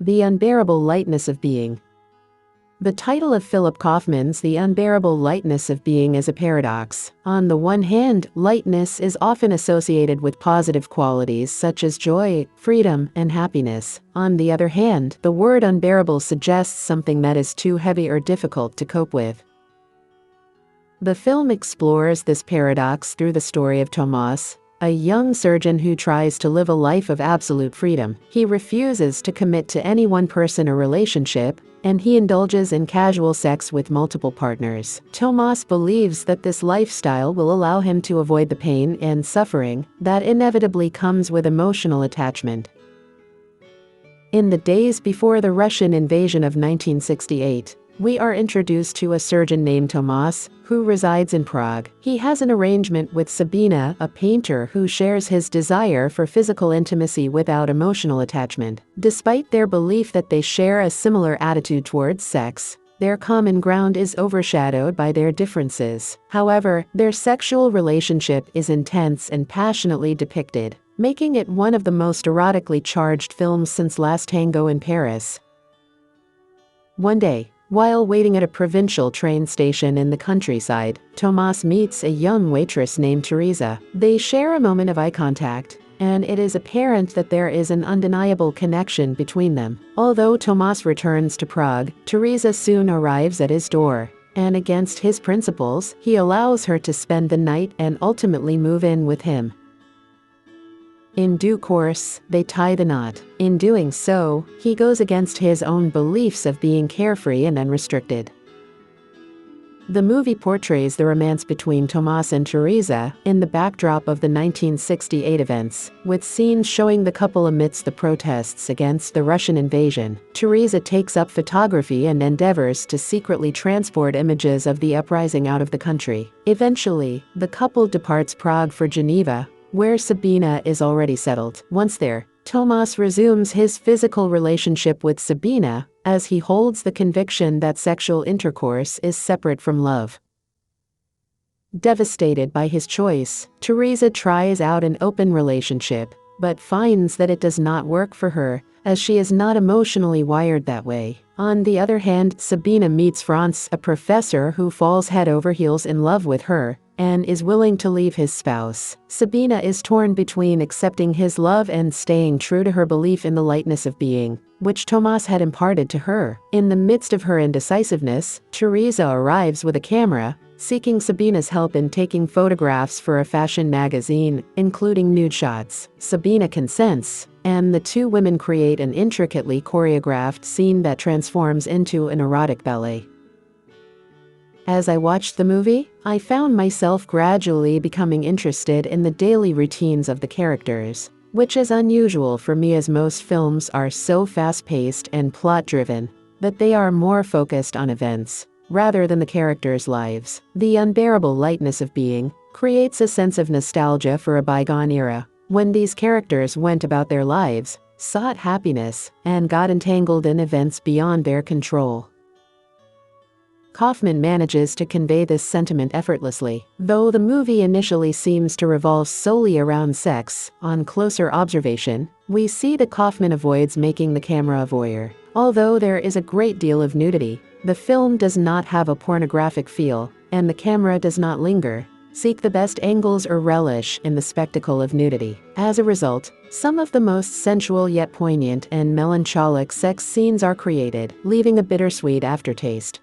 The Unbearable Lightness of Being. The title of Philip Kaufman's The Unbearable Lightness of Being is a paradox. On the one hand, lightness is often associated with positive qualities such as joy, freedom, and happiness. On the other hand, the word unbearable suggests something that is too heavy or difficult to cope with. The film explores this paradox through the story of Tomas, a young surgeon who tries to live a life of absolute freedom. He refuses to commit to any one person or relationship, and he indulges in casual sex with multiple partners. Tomas believes that this lifestyle will allow him to avoid the pain and suffering that inevitably comes with emotional attachment. In the days before the Russian invasion of 1968, we are introduced to a surgeon named Tomas, who resides in Prague. He has an arrangement with Sabina, a painter who shares his desire for physical intimacy without emotional attachment. Despite their belief that they share a similar attitude towards sex, their common ground is overshadowed by their differences. However, their sexual relationship is intense and passionately depicted, making it one of the most erotically charged films since Last Tango in Paris. One day, while waiting at a provincial train station in the countryside, Tomas meets a young waitress named Tereza. They share a moment of eye contact, and it is apparent that there is an undeniable connection between them. Although Tomas returns to Prague, Tereza soon arrives at his door, and against his principles, he allows her to spend the night and ultimately move in with him. In due course, they tie the knot. In doing so, he goes against his own beliefs of being carefree and unrestricted. The movie portrays the romance between Tomas and Tereza in the backdrop of the 1968 events, with scenes showing the couple amidst the protests against the Russian invasion. Tereza takes up photography and endeavors to secretly transport images of the uprising out of the country. Eventually, the couple departs Prague for Geneva, where Sabina is already settled. Once there, Tomas resumes his physical relationship with Sabina, as he holds the conviction that sexual intercourse is separate from love. Devastated by his choice, Tereza tries out an open relationship, but finds that it does not work for her, as she is not emotionally wired that way. On the other hand, Sabina meets Franz, a professor who falls head over heels in love with her, and is willing to leave his spouse. Sabina is torn between accepting his love and staying true to her belief in the lightness of being, which Tomas had imparted to her. In the midst of her indecisiveness, Tereza arrives with a camera, seeking Sabina's help in taking photographs for a fashion magazine, including nude shots. Sabina consents, and the two women create an intricately choreographed scene that transforms into an erotic ballet. As I watched the movie, I found myself gradually becoming interested in the daily routines of the characters, which is unusual for me as most films are so fast-paced and plot-driven that they are more focused on events rather than the characters' lives. The Unbearable Lightness of Being creates a sense of nostalgia for a bygone era, when these characters went about their lives, sought happiness, and got entangled in events beyond their control. Kaufman manages to convey this sentiment effortlessly. Though the movie initially seems to revolve solely around sex, on closer observation, we see that Kaufman avoids making the camera a voyeur. Although there is a great deal of nudity, the film does not have a pornographic feel, and the camera does not linger, seek the best angles, or relish in the spectacle of nudity. As a result, some of the most sensual yet poignant and melancholic sex scenes are created, leaving a bittersweet aftertaste.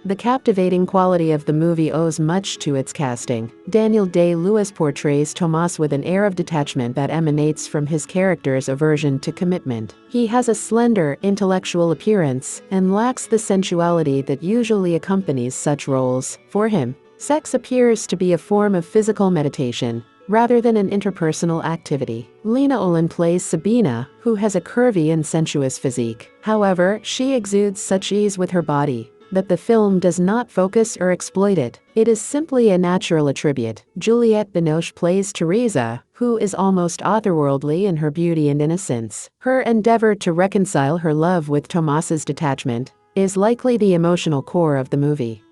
The captivating quality of the movie owes much to its casting. Daniel Day-Lewis portrays Tomas with an air of detachment that emanates from his character's aversion to commitment. He has a slender, intellectual appearance and lacks the sensuality that usually accompanies such roles. For him, sex appears to be a form of physical meditation, rather than an interpersonal activity. Lena Olin plays Sabina, who has a curvy and sensuous physique. However, she exudes such ease with her body that the film does not focus or exploit it. It is simply a natural attribute. Juliette Binoche plays Tereza, who is almost otherworldly in her beauty and innocence. Her endeavor to reconcile her love with Tomas's detachment is likely the emotional core of the movie.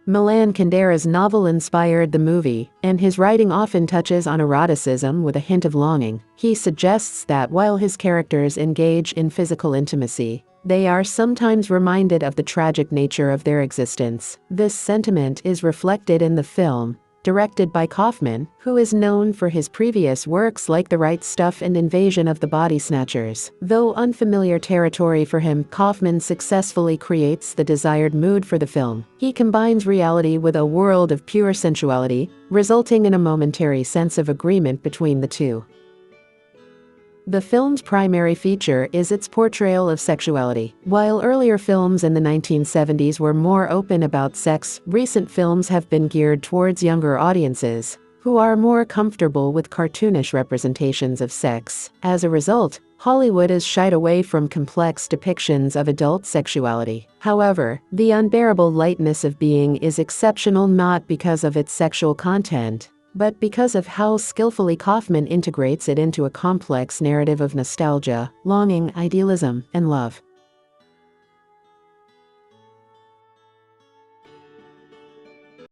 Milan Kundera's novel inspired the movie, and his writing often touches on eroticism with a hint of longing. He suggests that while his characters engage in physical intimacy, they are sometimes reminded of the tragic nature of their existence. This sentiment is reflected in the film, directed by Kaufman, who is known for his previous works like The Right Stuff and Invasion of the Body Snatchers. Though unfamiliar territory for him, Kaufman successfully creates the desired mood for the film. He combines reality with a world of pure sensuality, resulting in a momentary sense of agreement between the two. The film's primary feature is its portrayal of sexuality. While earlier films in the 1970s were more open about sex, recent films have been geared towards younger audiences, who are more comfortable with cartoonish representations of sex. As a result, Hollywood has shied away from complex depictions of adult sexuality. However, The Unbearable Lightness of Being is exceptional not because of its sexual content, but because of how skillfully Kaufman integrates it into a complex narrative of nostalgia, longing, idealism, and love.